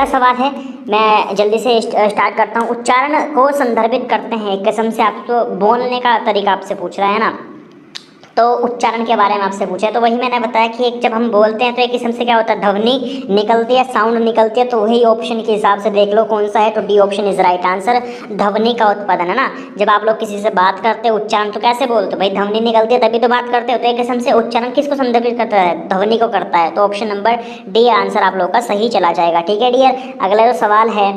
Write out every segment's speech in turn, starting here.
अगला सवाल है, मैं जल्दी से स्टार्ट करता हूँ। उच्चारण को संदर्भित करते हैं, एक किस्म से आपको बोलने का तरीका आपसे पूछ रहा है ना, तो उच्चारण के बारे में आपसे पूछा है। तो वही मैंने बताया कि एक जब हम बोलते हैं तो एक किस्म से क्या होता है, ध्वनि निकलती है, साउंड निकलती है। तो वही ऑप्शन के हिसाब से देख लो कौन सा है, तो D option is right answer. ध्वनि का उत्पादन है ना, जब आप लोग किसी से बात करते हो उच्चारण तो कैसे बोलते हो भाई, ध्वनि निकलती है तभी तो बात करते हो। तो एक किस्म से उच्चारण किसको संदर्भित करता है, ध्वनि को करता है। तो ऑप्शन नंबर डी आंसर आप लोग का सही चला जाएगा। ठीक है डियर, अगला जो सवाल है,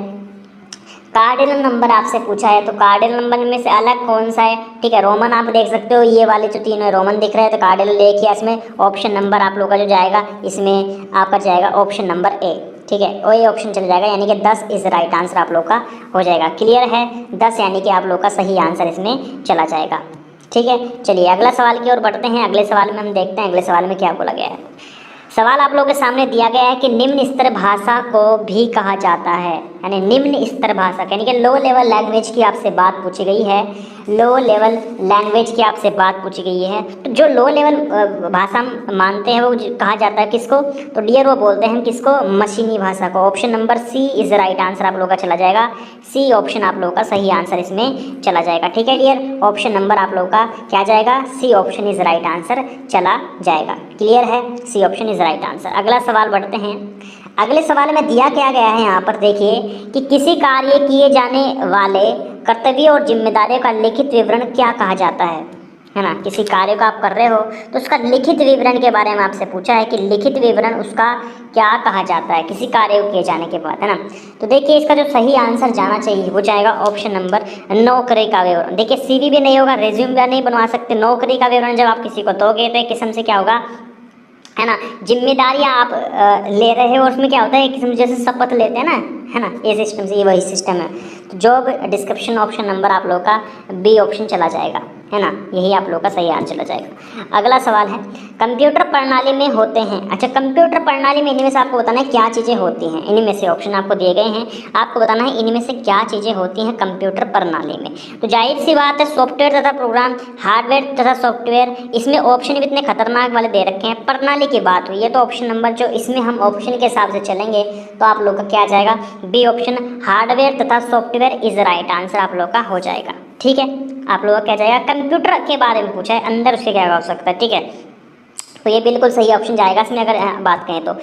कार्डिनल नंबर आपसे पूछा है। तो कार्डिनल नंबर में से अलग कौन सा है, ठीक है, रोमन आप देख सकते हो, ये वाले जो तीनों रोमन दिख रहे हैं, तो कार्डिनल एक ही है इसमें। ऑप्शन नंबर आप लोग का जो जाएगा इसमें आपका जाएगा ऑप्शन नंबर ए। ठीक है, और ये ऑप्शन चल जाएगा, यानी कि 10 इज राइट आंसर आप लोग का हो जाएगा। क्लियर है, 10 यानी कि आप लोग का सही आंसर इसमें चला जाएगा। ठीक है, चलिए अगला सवाल की ओर बढ़ते हैं। अगले सवाल में हम देखते हैं अगले सवाल में क्या बोला गया है। सवाल आप लोगों के सामने दिया गया है कि निम्न स्तर भाषा को भी कहा जाता है, यानी निम्न स्तर भाषा यानी कि लो लेवल लैंग्वेज की आपसे बात पूछी गई है। लो लेवल लैंग्वेज की आपसे बात पूछी गई है, तो जो लो लेवल भाषा मानते हैं वो कहा जाता है किसको, तो डियर वो बोलते हैं हम किसको, मशीनी भाषा को। Option number C is right answer आप लोग का चला जाएगा। सी ऑप्शन आप लोग का सही आंसर इसमें चला जाएगा। ठीक है डियर, ऑप्शन नंबर आप लोग का क्या जाएगा, C option is right answer चला जाएगा। क्लियर है, C option is right answer. अगला सवाल बढ़ते हैं। अगले सवाल में दिया क्या गया है यहाँ पर देखिए कि किसी कार्य किए जाने वाले कर्तव्य और जिम्मेदारियों का लिखित विवरण क्या कहा जाता है ना। किसी कार्य को आप कर रहे हो तो उसका लिखित विवरण के बारे में आपसे पूछा है कि लिखित विवरण उसका क्या कहा जाता है किसी कार्य को किए जाने के बाद, है ना। तो देखिए इसका जो सही आंसर जाना चाहिए वो जाएगा ऑप्शन नंबर नौकरी का विवरण। देखिए सीवी भी नहीं होगा, रिज्यूम भी नहीं बनवा सकते, नौकरी का विवरण जब आप किसी को दोगे तो एक किस्म से क्या होगा, है ना, जिम्मेदारियां आप ले रहे हो, उसमें क्या होता है एक किस्म जैसे शपथ लेते हैं ना, है ना, ये सिस्टम से ये वही सिस्टम है। तो जॉब डिस्क्रिप्शन ऑप्शन नंबर आप लोग का बी ऑप्शन चला जाएगा, है ना, यही आप लोग का सही आंसर चला जाएगा। अगला सवाल है, कंप्यूटर प्रणाली में होते हैं, अच्छा कंप्यूटर प्रणाली में इनमें से आपको बताना है क्या चीज़ें होती हैं। इनमें से ऑप्शन आपको दिए गए हैं, आपको बताना है इनमें से क्या चीज़ें होती हैं कंप्यूटर प्रणाली में। तो जाहिर सी बात है सॉफ्टवेयर तथा प्रोग्राम, हार्डवेयर तथा सॉफ्टवेयर, इसमें ऑप्शन भी इतने खतरनाक वाले दे रखे हैं। प्रणाली की बात हुई है तो ऑप्शन नंबर जो इसमें हम ऑप्शन के हिसाब से चलेंगे तो आप लोग का क्या आ जाएगा, बी ऑप्शन हार्डवेयर तथा सॉफ्टवेयर इज राइट आंसर आप लोग का हो जाएगा। ठीक है, आप लोग का क्या जाएगा, कंप्यूटर के बारे में पूछा है, अंदर उसके क्या हो सकता है। ठीक है, तो ये बिल्कुल सही ऑप्शन जाएगा इसमें अगर बात कहें तो।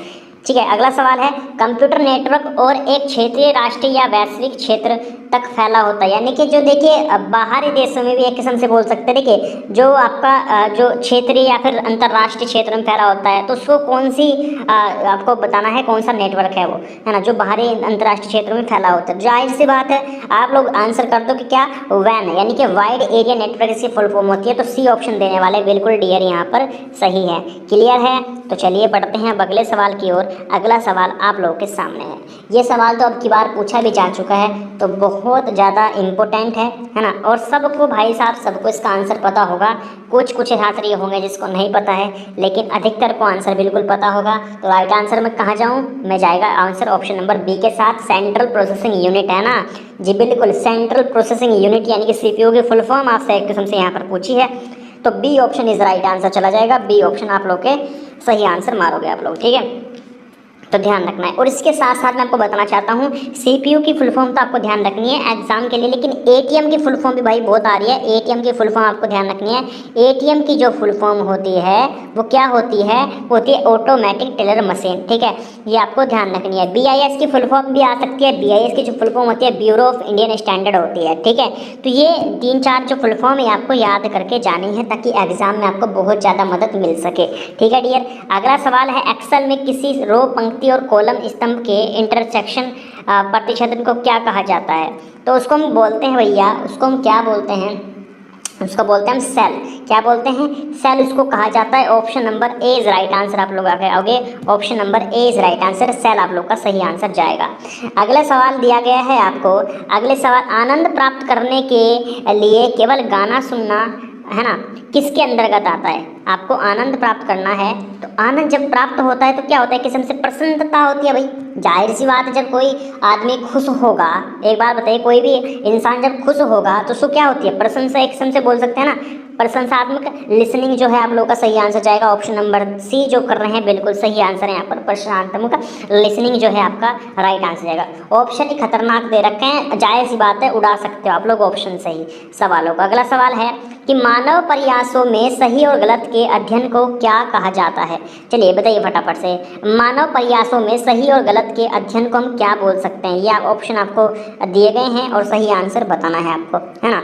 ठीक है, अगला सवाल है, कंप्यूटर नेटवर्क और एक क्षेत्रीय, राष्ट्रीय या वैश्विक क्षेत्र तक फैला होता है, यानी कि जो देखिए बाहरी देशों में भी एक किस्म से बोल सकते हैं। देखिए जो आपका जो क्षेत्रीय या फिर अंतर्राष्ट्रीय क्षेत्र में फैला होता है तो उसको कौन सी आपको बताना है कौन सा नेटवर्क है वो, है ना, जो बाहरी अंतर्राष्ट्रीय क्षेत्रों में फैला होता है। जाहिर सी बात है आप लोग आंसर कर दो कि क्या, वैन, यानी कि वाइड एरिया नेटवर्क इसकी फुल फॉर्म होती है। तो सी ऑप्शन देने वाले बिल्कुल डियर यहाँ पर सही है। क्लियर है, तो चलिए बढ़ते हैं अगले सवाल की ओर। अगला सवाल आप लोगों के सामने है, ये सवाल तो अब की बार पूछा भी जा चुका है, तो बहुत ज़्यादा इम्पोर्टेंट है ना, और सबको भाई साहब सबको इसका आंसर पता होगा। कुछ छात्र ये होंगे जिसको नहीं पता है, लेकिन अधिकतर को आंसर बिल्कुल पता होगा। तो राइट आंसर में कहाँ जाऊँ, मैं जाएगा आंसर ऑप्शन नंबर बी के साथ, सेंट्रल प्रोसेसिंग यूनिट, है ना जी बिल्कुल, सेंट्रल प्रोसेसिंग यूनिट यानी कि सीपीयू की फुल फॉर्म आपसे एक किस्म से यहाँ पर पूछी है। तो B option is right answer चला जाएगा। बी ऑप्शन आप लोग के सही आंसर मारोगे आप लोग। ठीक है, तो ध्यान रखना है। और इसके साथ साथ मैं आपको बताना चाहता हूँ सीपीयू की फुल फॉर्म तो आपको ध्यान रखनी है एग्जाम के लिए, लेकिन एटीएम की फुल फॉर्म भी भाई बहुत आ रही है। एटीएम की फुल फॉर्म आपको ध्यान रखनी है। एटीएम की जो फुल फॉर्म होती है वो क्या होती है, होती है ऑटोमेटिक टेलर मशीन। ठीक है, ये आपको ध्यान रखनी है। बीआईएस की फुल फॉर्म भी आ सकती है। बीआईएस की जो फुल फॉर्म होती है ब्यूरो ऑफ इंडियन स्टैंडर्ड होती है। ठीक है, तो ये 3-4 जो फुल फॉर्म है आपको याद करके जानी है ताकि एग्जाम में आपको बहुत ज़्यादा मदद मिल सके। ठीक है डियर, अगला सवाल है, एक्सेल में किसी रो, पंक्ति और कॉलम स्तंभ के इंटरसेक्शन प्रतिच्छेदन को क्या कहा जाता है। तो उसको हम बोलते हैं भैया, उसको हम क्या बोलते हैं, उसको बोलते हैं हम सेल। क्या बोलते हैं, सेल उसको कहा जाता है। Option number A is right answer आप लोग आओगे। Option number A is right answer, cell आप लोग का सही आंसर जाएगा। अगला सवाल दिया गया है आपको, अगले सवाल, आनंद प्राप्त करने के लिए केवल गाना सुनना, है ना, किसके अंतर्गत आता है। आपको आनंद प्राप्त करना है तो आनंद जब प्राप्त होता है तो क्या होता है, किस्म से प्रसन्नता होती है भाई, जाहिर सी बात है, जब कोई आदमी खुश होगा, एक बात बताइए, कोई भी इंसान जब खुश होगा तो उसको क्या होती है, प्रशंसा, एक से बोल सकते हैं ना, प्रशंसात्मक लिसनिंग जो है आप लोग का सही आंसर जाएगा ऑप्शन नंबर सी जो कर रहे हैं, बिल्कुल सही आंसर है यहाँ पर, प्रशंसात्मक लिसनिंग जो है आपका राइट आंसर जाएगा। ऑप्शन ही खतरनाक दे रखे हैं, जाहिर सी बात है उड़ा सकते हो आप लोग ऑप्शन सही सवालों का। अगला सवाल है कि मानव प्रयासों में सही और गलत के अध्ययन को क्या कहा जाता है। चलिए बताइए फटाफट से, मानव प्रयासों में सही और गलत के अध्ययन को हम क्या बोल सकते हैं। ये ऑप्शन आपको दिए गए हैं और सही आंसर बताना है आपको, है ना,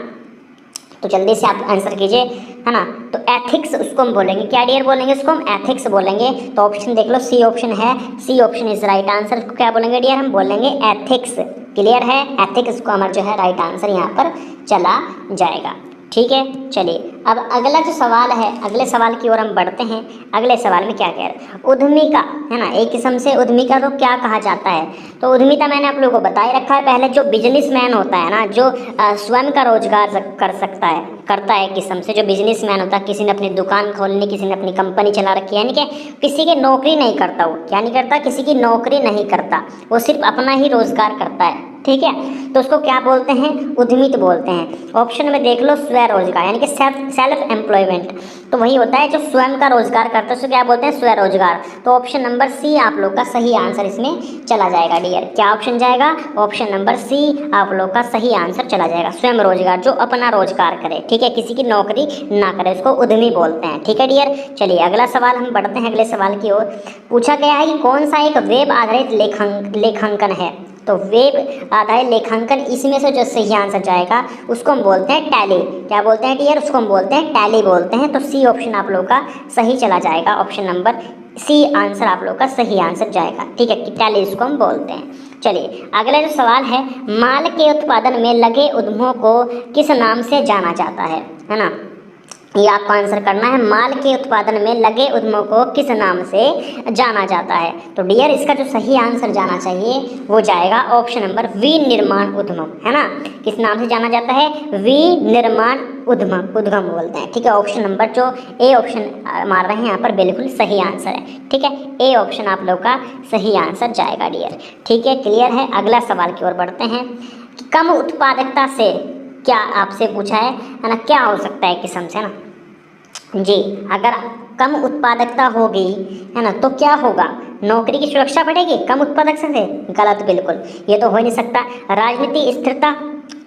तो जल्दी से आप आंसर कीजिए, है ना। तो एथिक्स उसको हम बोलेंगे, क्या डियर बोलेंगे उसको हम, एथिक्स बोलेंगे। तो ऑप्शन देख लो, सी ऑप्शन है, C option is right answer. उसको क्या बोलेंगे डियर, हम बोलेंगे एथिक्स। क्लियर है, एथिक्स को हमारा जो है राइट आंसर यहाँ पर चला जाएगा। ठीक है, चलिए अब अगला जो सवाल है, अगले सवाल की ओर हम बढ़ते हैं। अगले सवाल में क्या कह रहे हैं, उद्यमिका, है ना, एक किस्म से उद्यमिका को क्या कहा जाता है। तो उद्यमिता मैंने आप लोगों को बता ही रखा है पहले, जो बिजनेसमैन होता है ना, जो स्वयं का रोजगार कर सकता है, करता है, किस्म से जो बिजनेसमैन होता है, किसी ने अपनी दुकान खोलनी, किसी ने अपनी कंपनी चला रखी है, यानी कि किसी की नौकरी नहीं करता, वो क्या नहीं करता, किसी की नौकरी नहीं करता, वो सिर्फ अपना ही रोजगार करता है। ठीक है, तो उसको क्या बोलते हैं, उद्यमित बोलते हैं। ऑप्शन में देख लो, स्वरोजगार, यानी कि सेल्फ एम्प्लॉयमेंट, तो वही होता है जो स्वयं का रोजगार करता है, उसको क्या बोलते हैं, स्वरोजगार। तो ऑप्शन नंबर सी आप लोग का सही आंसर इसमें चला जाएगा डियर। क्या ऑप्शन जाएगा, ऑप्शन नंबर सी आप लोग का सही आंसर चला जाएगा, स्वयं रोजगार, जो अपना रोजगार करे, ठीक है, किसी की नौकरी ना करे, उसको उद्यमी बोलते हैं। ठीक है डियर, चलिए अगला सवाल हम बढ़ते हैं अगले सवाल की ओर। पूछा गया है कि कौन सा एक वेब आधारित लेखांकन है। तो वेब आधारित लेखांकन, इसमें से जो सही आंसर जाएगा उसको हम बोलते हैं टैली। क्या बोलते हैं डियर, उसको हम बोलते हैं टैली बोलते हैं। तो सी ऑप्शन आप लोग का सही चला जाएगा, ऑप्शन नंबर सी आंसर आप लोग का सही आंसर जाएगा। ठीक है, कि टैली इसको हम बोलते हैं। चलिए अगला जो सवाल है, माल के उत्पादन में लगे उद्यमों को किस नाम से जाना जाता है ना, ये आपको आंसर करना है। माल के उत्पादन में लगे उद्यमों को किस नाम से जाना जाता है। तो डियर इसका जो सही आंसर जाना चाहिए वो जाएगा ऑप्शन नंबर विनिर्माण उद्यम, है ना, किस नाम से जाना जाता है, विनिर्माण उद्यम बोलते हैं। ठीक है, ऑप्शन नंबर जो ए ऑप्शन मार रहे हैं यहाँ पर बिल्कुल सही आंसर है। ठीक है, ए ऑप्शन आप लोग का सही आंसर जाएगा डियर। ठीक है, क्लियर है। अगला सवाल की ओर बढ़ते हैं। कम उत्पादकता से क्या आपसे पूछा है ना, क्या हो सकता है किस्म से ना जी, अगर कम उत्पादकता होगी, है ना, तो क्या होगा, नौकरी की सुरक्षा बढ़ेगी कम उत्पादकता से, गलत, बिल्कुल ये तो हो ही नहीं सकता। राजनीति स्थिरता,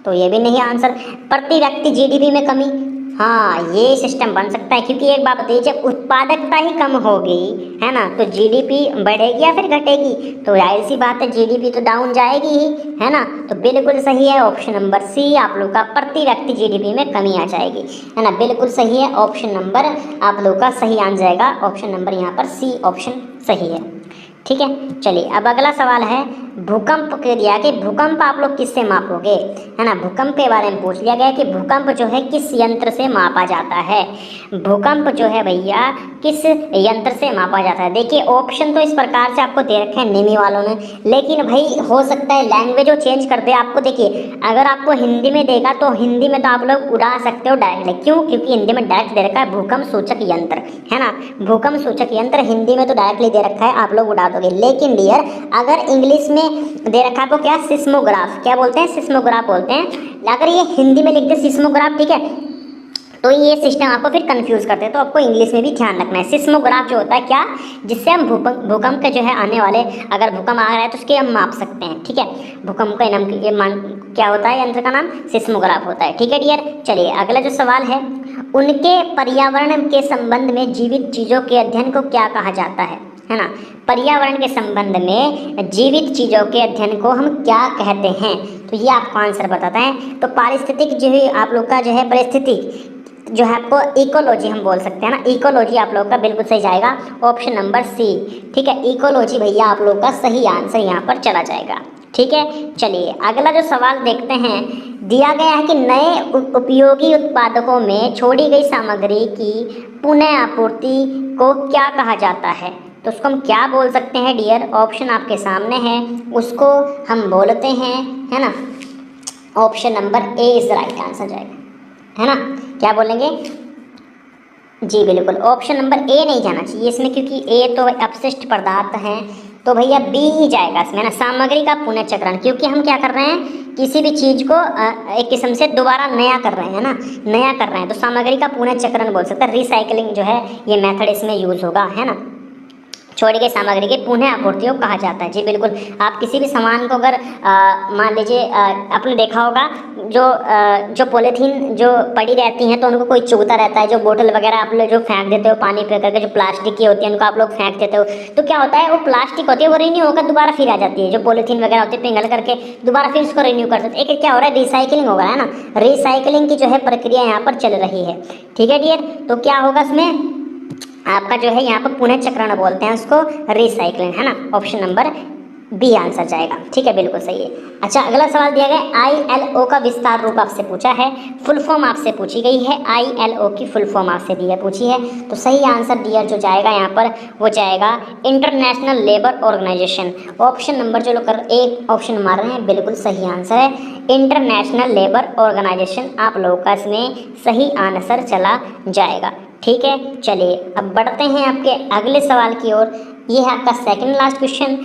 तो ये भी नहीं आंसर। प्रति व्यक्ति जीडीपी में कमी, हाँ ये सिस्टम बन सकता है, क्योंकि एक बात बताइए, जब उत्पादकता ही कम होगी, है ना, तो जीडीपी बढ़ेगी या फिर घटेगी, तो जाहिर सी बात है जीडीपी तो डाउन जाएगी ही, है ना। तो बिल्कुल सही है ऑप्शन नंबर सी आप लोग का, प्रति व्यक्ति जीडीपी में कमी आ जाएगी, है ना, बिल्कुल सही है। ऑप्शन नंबर आप लोग का सही आंसर जाएगा, ऑप्शन नंबर यहाँ पर सी ऑप्शन सही है। ठीक है, चलिए अब अगला सवाल है, भूकंप के दिया कि भूकंप आप लोग किससे मापोगे, है ना, भूकंप के बारे में पूछ लिया गया कि भूकंप जो है किस यंत्र से मापा जाता है। भूकंप जो है भैया किस यंत्र से मापा जाता है। देखिए ऑप्शन तो इस प्रकार से आपको दे रखे हैं नेमी वालों ने, लेकिन भाई हो सकता है लैंग्वेज वो चेंज कर दे आपको। देखिए अगर आपको हिंदी में देगा तो हिंदी में तो आप लोग उड़ा सकते हो डायरेक्टली, क्यों, क्योंकि हिंदी में डायरेक्ट दे रखा है भूकंप सूचक यंत्र, है ना, भूकंप सूचक यंत्र हिंदी में तो डायरेक्टली दे रखा है, आप लोग उड़ा दोगे। लेकिन डियर अगर इंग्लिश में दे रखा है आपको क्या, सिस्मोग्राफ, क्या बोलते हैं, सिस्मोग्राफ बोलते हैं। अगर ये हिंदी में लिख दे सिस्मोग्राफ, ठीक है, तो ये सिस्टम आपको फिर कंफ्यूज करते हैं, तो आपको इंग्लिश में भी ध्यान रखना है। सिस्मोग्राफ जो होता है क्या, जिससे हम भूकंप के जो है आने वाले, अगर भूकंप आ रहा है तो उसके हम माप सकते हैं। ठीक है, भूकंप का नाम क्या होता है, यंत्र का नाम सिस्मोग्राफ होता है। ठीक है डियर, चलिए अगला जो सवाल है, उनके पर्यावरण के संबंध में जीवित चीज़ों के अध्ययन को क्या कहा जाता है ना, पर्यावरण के संबंध में जीवित चीज़ों के अध्ययन को हम क्या कहते हैं। तो ये आपको आंसर बताता है। तो पारिस्थितिक जो है आप लोग का जो है परिस्थिति जो है आपको इकोलॉजी हम बोल सकते हैं ना, इकोलॉजी आप लोग का बिल्कुल सही जाएगा, ऑप्शन नंबर सी। ठीक है, इकोलॉजी भैया आप लोग का सही आंसर यहाँ पर चला जाएगा। ठीक है, चलिए अगला जो सवाल देखते हैं, दिया गया है कि नए उपयोगी उत्पादकों में छोड़ी गई सामग्री की पुनः आपूर्ति को क्या कहा जाता है। तो उसको हम क्या बोल सकते हैं डियर, ऑप्शन आपके सामने है, उसको हम बोलते हैं, है ना, option number A is right answer जाएगा, है ना, क्या बोलेंगे जी, बिल्कुल ऑप्शन नंबर ए नहीं जाना चाहिए इसमें, क्योंकि ए तो अपशिष्ट पदार्थ हैं, तो भैया बी ही जाएगा इसमें ना, सामग्री का पुनः चक्रण, क्योंकि हम क्या कर रहे हैं, किसी भी चीज़ को एक किस्म से दोबारा नया कर रहे हैं ना, नया कर रहे हैं, तो सामग्री का पुनः चक्रण बोल सकते हैं। रिसाइकलिंग जो है ये मेथड इसमें यूज होगा, है ना। छोड़ी गई सामग्री की पुनः आपूर्ति को कहा जाता है। जी बिल्कुल, आप किसी भी सामान को अगर मान लीजिए आपने देखा होगा जो पॉलीथीन जो पड़ी रहती हैं तो उनको कोई चुभता रहता है, जो बोतल वगैरह आप लोग जो फेंक देते हो पानी पी करके, जो प्लास्टिक की होती है उनको आप लोग फेंक देते हो, तो क्या होता है, वो प्लास्टिक होती है वो रिन्यू होकर दोबारा फिर आ जाती है, जो पॉलीथीन वगैरह होती है पिघल करके दोबारा फिर उसको रिन्यू कर देते हैं। एक क्या हो रहा है, रिसाइकलिंग हो रहा है ना, रिसाइकलिंग की जो है प्रक्रिया यहाँ पर चल रही है। ठीक है डियर, तो क्या होगा इसमें आपका जो है यहाँ पर पुनः चक्रण बोलते हैं उसको, रिसाइकलिंग, है ना। ऑप्शन नंबर बी आंसर जाएगा। ठीक है, बिल्कुल सही है। अच्छा, अगला सवाल दिया गया ILO का विस्तार रूप आपसे पूछा है, फुल फॉर्म आपसे पूछी गई है, ILO की फुल फॉर्म आपसे दिया पूछी है, तो सही आंसर डियर जो जाएगा यहाँ पर वो जाएगा International Labour Organization. Option number जो लोग एक ऑप्शन मार रहे हैं बिल्कुल सही आंसर है, इंटरनेशनल लेबर ऑर्गेनाइजेशन आप लोगों का इसमें सही आंसर चला जाएगा। ठीक है, चलिए अब बढ़ते हैं आपके अगले सवाल की ओर। ये है आपका second last question,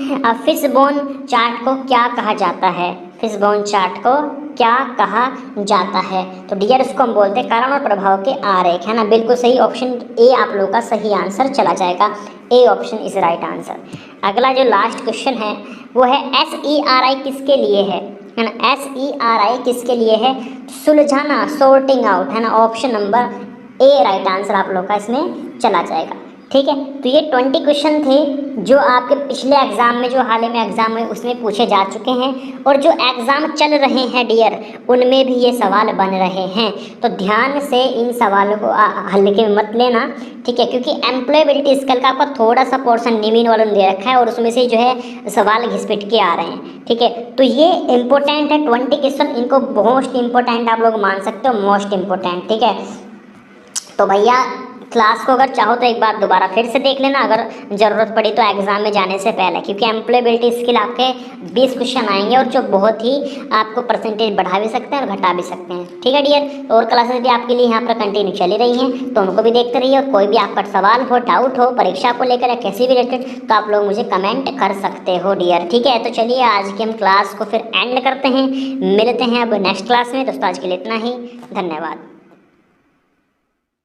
fishbone chart को क्या कहा जाता है, फिशबोन चार्ट को क्या कहा जाता है, तो डियर इसको हम बोलते हैं कारण और प्रभाव के आरेख, है ना। बिल्कुल सही, ऑप्शन ए आप लोगों का सही आंसर चला जाएगा, A option is right answer. अगला जो लास्ट क्वेश्चन है वो है SERI किसके लिए है ना, SERI किसके लिए है, सुलझाना, सॉर्टिंग आउट, है ना। ऑप्शन नंबर ए राइट आंसर आप लोग का इसमें चला जाएगा। ठीक है, तो ये 20 क्वेश्चन थे जो आपके पिछले एग्जाम में, जो हाल ही में एग्जाम में उसमें पूछे जा चुके हैं, और जो एग्जाम चल रहे हैं डियर उनमें भी ये सवाल बन रहे हैं। तो ध्यान से इन सवालों को हल्के में मत लेना, ठीक है, क्योंकि एम्प्लॉयबिलिटी स्किल का आपका थोड़ा सा पोर्शन निमीन वालों ने दे रखा है और उसमें से जो है सवाल घिसपिट के आ रहे हैं। ठीक है, तो ये इंपॉर्टेंट है 20 क्वेश्चन, इनको मोस्ट इंपॉर्टेंट आप लोग मान सकते हो, मोस्ट इंपॉर्टेंट। ठीक है, तो भैया क्लास को अगर चाहो तो एक बार दोबारा फिर से देख लेना अगर ज़रूरत पड़ी तो एग्ज़ाम में जाने से पहले, क्योंकि एम्प्लॉयबिलिटी स्किल आपके 20 क्वेश्चन आएंगे और जो बहुत ही आपको परसेंटेज बढ़ा भी सकते हैं और घटा भी सकते हैं। ठीक है डियर, और क्लासेस भी आपके लिए यहाँ पर कंटिन्यू चली रही हैं, तो उनको भी देखते रहिए, और कोई भी आपका सवाल हो, डाउट हो परीक्षा को लेकर या किसी भी रिलेटेड, तो आप लोग मुझे कमेंट कर सकते हो डियर। ठीक है, तो चलिए आज की हम क्लास को फिर एंड करते हैं, मिलते हैं अब नेक्स्ट क्लास में। दोस्तों आज के लिए इतना ही, धन्यवाद।